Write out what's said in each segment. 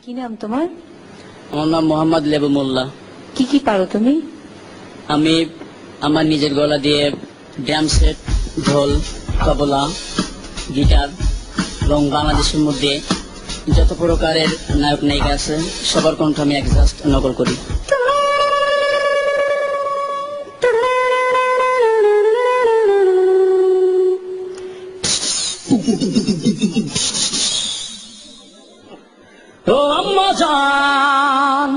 কি নাম তোমার? আমার নাম মোহাম্মদ লেবু মোল্লা। কি কি পারো তুমি? আমি আমার নিজের গলা দিয়ে ড্রাম সেট, ঢোল, তবলা, গিটার এবং বাংলাদেশের মধ্যে যত প্রকারের নায়ক নায়িকা আছে সবার কণ্ঠ আমি একজাস্ট নকল করি। ও আম্মা জান,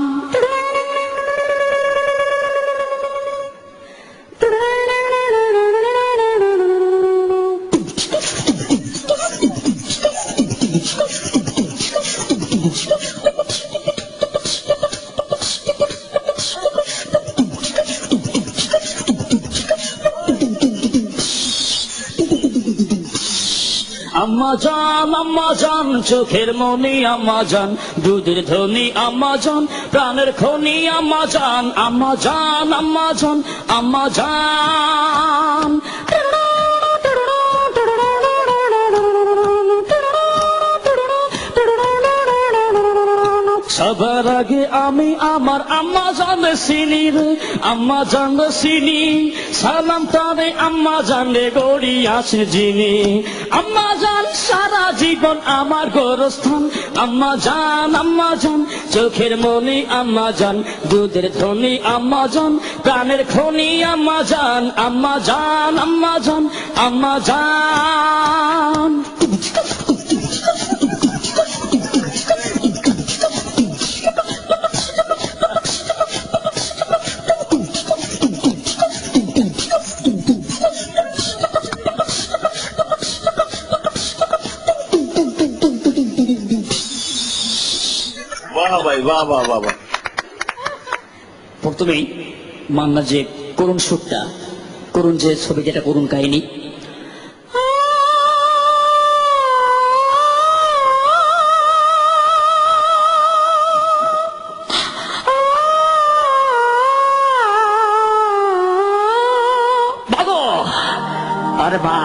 আম্মা জান চোখের মনি আম্মা জান, দুধের ধনী আম্মা জান, প্রাণের খনি আম্মা জান, আম্মা জান আম্মা জান আম্মা জান। সবার আগে আমি আমার আম্মা জান চিনি রে, আম্মা জান চিনি, সালাম তারে আম্মা জানে গড়ি আছে যিনি। আম্মা জান সারা জীবন আমার গোরস্থান, আম্মা জান চোখের মনি আম্মা জান, দুধের ধনী আম্মা জান, প্রাণের খনি আম্মা জান, আম্মা জান আম্মা জান আম্মা জান। প্রথমেই মান্না যে করুণ সুরটা, করুণ যে ছবি, যেটা করুণ কাহিনী, আরে মা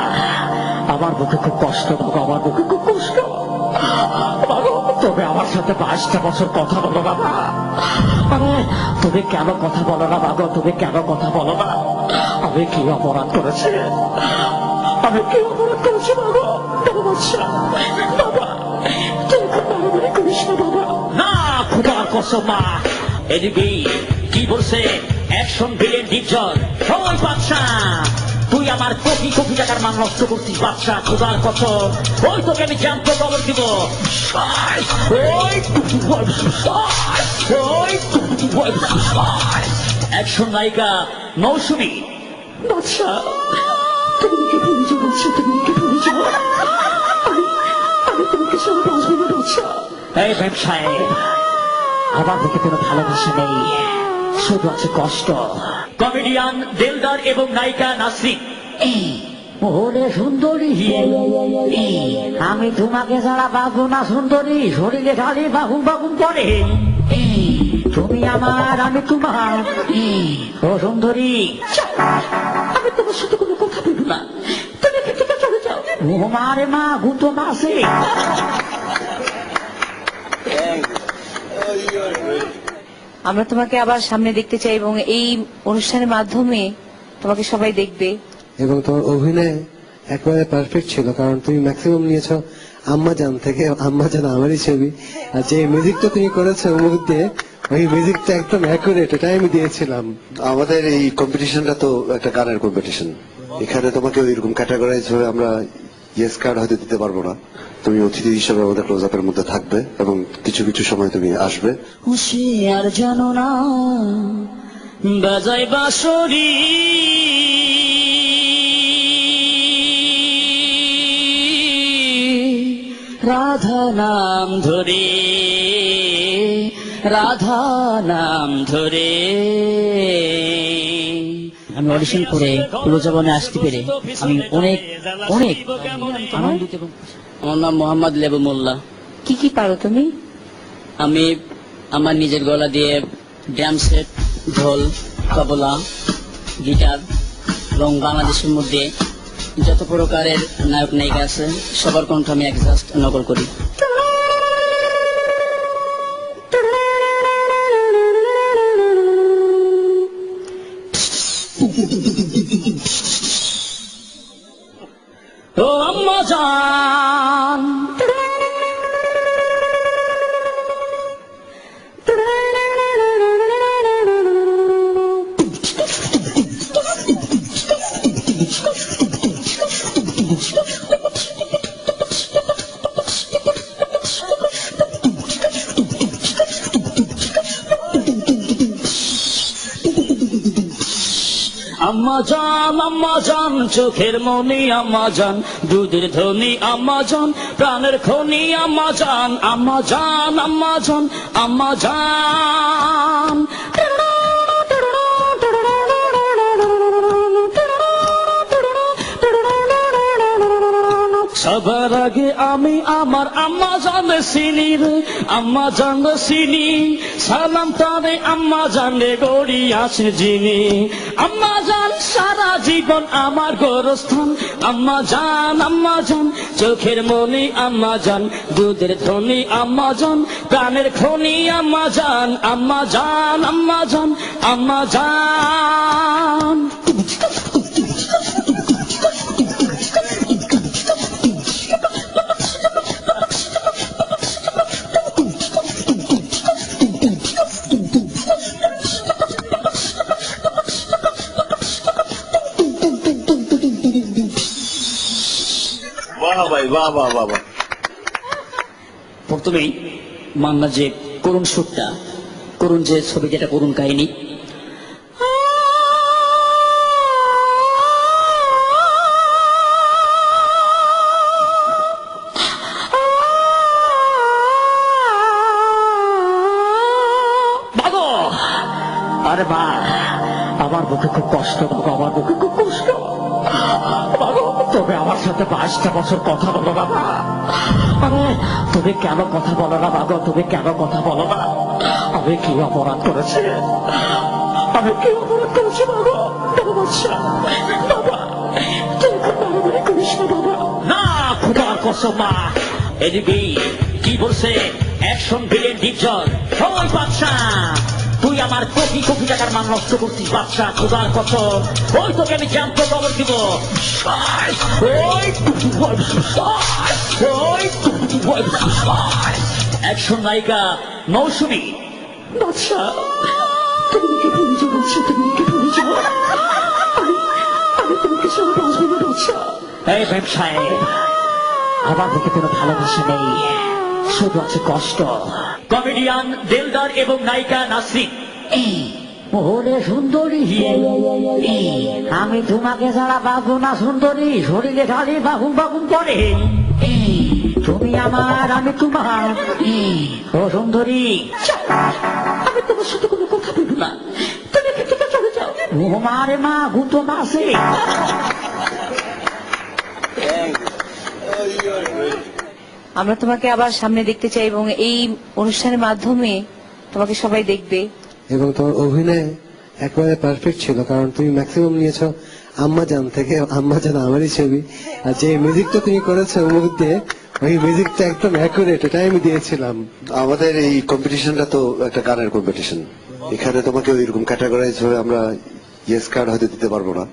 আমার বুকে খুব কষ্ট, বাবা আমার বুকে খুব কষ্ট। তবে আমার সাথে 22টা বছর কথা বলো বাবা। আরে তুমি কেন কথা বলো না বাবা? তুমি কেন কথা বলো না? আমি কি অপরাধ করেছি? আমি কি অপরাধ করেছি বাবা? বাবা তুই বাড়াবাড়ি করিস না বাবা। না খোদার কসম মা। এদিকে কি বলছে অ্যাকশন ভিলেন ডিপজল, ওই বাচ্চা তুই আমার কোটি কোটি টাকার মান নষ্ট করছিস বাচ্চা, খোদার কসম। ওই তোকে আমি জ্যান্ত খবর দিব। অ্যাকশন নায়িকা মৌসুমী, বাচ্চা তুমি কি ভুলে যাবো? তুমি কি ভুলে যাবো? আমি তোমাকে সব বাঁচবো না বাচ্চা। এই ব্যবসায় আমার দিকে কোনো ভালোবাসা নেই, শুধু আছে কষ্ট। কমেডিয়ান দেলদার এবং নায়িকা নাসরিন। ওরে সুন্দরী, আমি তোমাকে ছাড়া বাবু না সুন্দরী, শরীরে খালি বাবু বাবু পড়ে। তুমি আমার, আমি তোমার। ও সুন্দরী, আমি তোমার সাথে কোনো কথা বলবো না, তুমি এখান থেকে চলে যাও। ও মারে মা, গুতো মাসে। আমরা তোমাকে আবার সামনে দেখতে চাই এবং এই অনুষ্ঠানের মাধ্যমে তোমাকে সবাই দেখবে। এবং তোমার অভিনয় একেবারে পারফেক্ট ছিল, কারণ তুমি ম্যাক্সিমাম নিয়েছো আম্মা জান থেকে। আম্মা জান আমারই ছবি, আর যে মিউজিকটা তুমি করেছো মুখ দিয়ে, ওই মিউজিকটা একদম অ্যাকুরেট, এটাই আমি দিয়েছিলাম। আমাদের এই কম্পিটিশনটা তো একটা গানের কম্পিটিশন, এখানে তোমাকে ওইরকম ক্যাটাগরাইজ হয়ে আমরা ইয়েস কার্ড হয়তো দিতে পারবো না। তুমি অতিথি হিসেবে আমাদের ক্লোজ আপের মধ্যে থাকবে এবং কিছু কিছু সময় তুমি আসবে। হুঁশিয়ার জানো না বাজাই বাঁশরি, রাধা নাম ধরে, রাধা নাম ধরে। আমি অডিশন করে প্রলোচনে আসতে পেরে আমি অনেক অনেক আনন্দিত এবং খুশি। আমার নাম মোহাম্মদ লেবু মোল্লা। কি কি পারো তুমি? আমি আমার নিজের গলা দিয়ে ড্রাম সেট, ঢোল, তবলা, গিটার এবং বাংলাদেশের মধ্যে যত প্রকারের নায়ক নায়িকা আছে সবার কণ্ঠ আমি একজাস্ট নকল করি। আম্মা জান চোখের মনি আম্মা জান, দুধের ধনী আম্মা জান, প্রাণের খনি আম্মা জান, আম্মা জান আম্মা জান আম্মা জান। সবার আগে আমি আমার আম্মা জানে চিনি রে, আম্মা জানে চিনি, সালাম তারে আম্মা জানে গড়ি আছে যিনি। আম্মা জান সারা জীবন আমার গোরস্থান, আম্মা জান চোখের মনি আম্মা জান, দুধের ধনী আম্মা জান, প্রাণের খনি আম্মা জান, আম্মা জান আম্মা জান। বাহ ভাই, বাহ বাহ বাহ বাহ। প্রথমেই মান্না যে করুণ সুরটা, করুণ যে ছবি, যেটা করুণ কাহিনী, ভাগো। আরে মা, আমার বুকে খুব কষ্ট বাবা, আমার বুকে খুব কষ্ট বাবা। তবে আমার সাথে 22টা বছর কথা বলো বাবা। আরে তুমি কেন কথা বলো না বাবা, তুমি কেন কথা বলো না? আমি কি অপরাধ করেছি, আমি কি অপরাধ করেছি বাবা? বাচ্চা বাবা, তুই খুব বাড়াবাড়ি করিস না বাবা। না, খোদার কসম মা। এদিকে কি বলছে অ্যাকশন ভিলেন ডিপজল, ওই বাচ্চা তুই আমার কোটি কোটি টাকার মান নষ্ট করছিস বাচ্চা, খোদার কসম। ওই তোকে আমি জানতে খবর দিব। অ্যাকশন নায়িকা মৌসুমী, বাচ্চা তুমি কি ভুলে যাও বাচ্চা, তুমি কি ভুলে যাও? আমি তোমাকে সব বাঁচবো না বাচ্চা। এই ব্যবসায় আমার দিকে কোনো ভালোবাসা নেই, শুধু আছে কষ্ট। কমেডিয়ান দেলদার এবং নায়িকা নাসরিন। ওরে সুন্দরী, আমি তোমাকে ছাড়া বাবু না সুন্দরী, শরীরে খালি বাবু বাবু করে। তুমি আমার, আমি তোমার। ও সুন্দরী, আমি তোমার সাথে কোনো কথা বলবো না, তুমি এখান থেকে চলে যাও। ও মারে মা, গুতো মাসে। আমরা তোমাকে আবার সামনে দেখতে চাই এবং এই অনুষ্ঠানের মাধ্যমে তোমাকে সবাই দেখবে। এবং তোমার অভিনয় একেবারে পারফেক্ট ছিল, কারণ তুমি ম্যাক্সিমাম নিয়েছো আম্মা জান থেকে। আম্মা জান আমারই ছবি, আর যে মিউজিকটা তুমি করেছো মুখ দিয়ে, ওই মিউজিকটা একদম অ্যাকুরেট, এটাই আমি দিয়েছিলাম। আমাদের এই কম্পিটিশনটা তো একটা গানের কম্পিটিশন, এখানে তোমাকে ওইরকম ক্যাটাগরাইজ হয়ে আমরা ইয়েস কার্ড হয়তো দিতে পারবো না।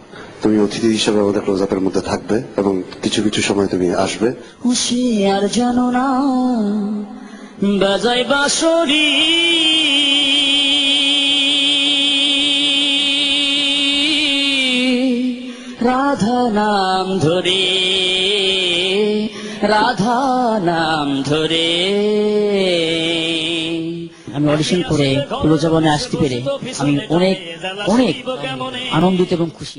তুমি অতিথি হিসেবে আমাদের ক্লোজ আপের মধ্যে থাকবে এবং কিছু কিছু সময় তুমি আসবে। হুঁশিয়ার জানো না বাজাই বাঁশরি, রাধা নাম ধরে, রাধা নাম ধরে। আমি অডিশন করে প্রলোজনে আসতে পেরে আমি অনেক অনেক আনন্দিত এবং খুশি।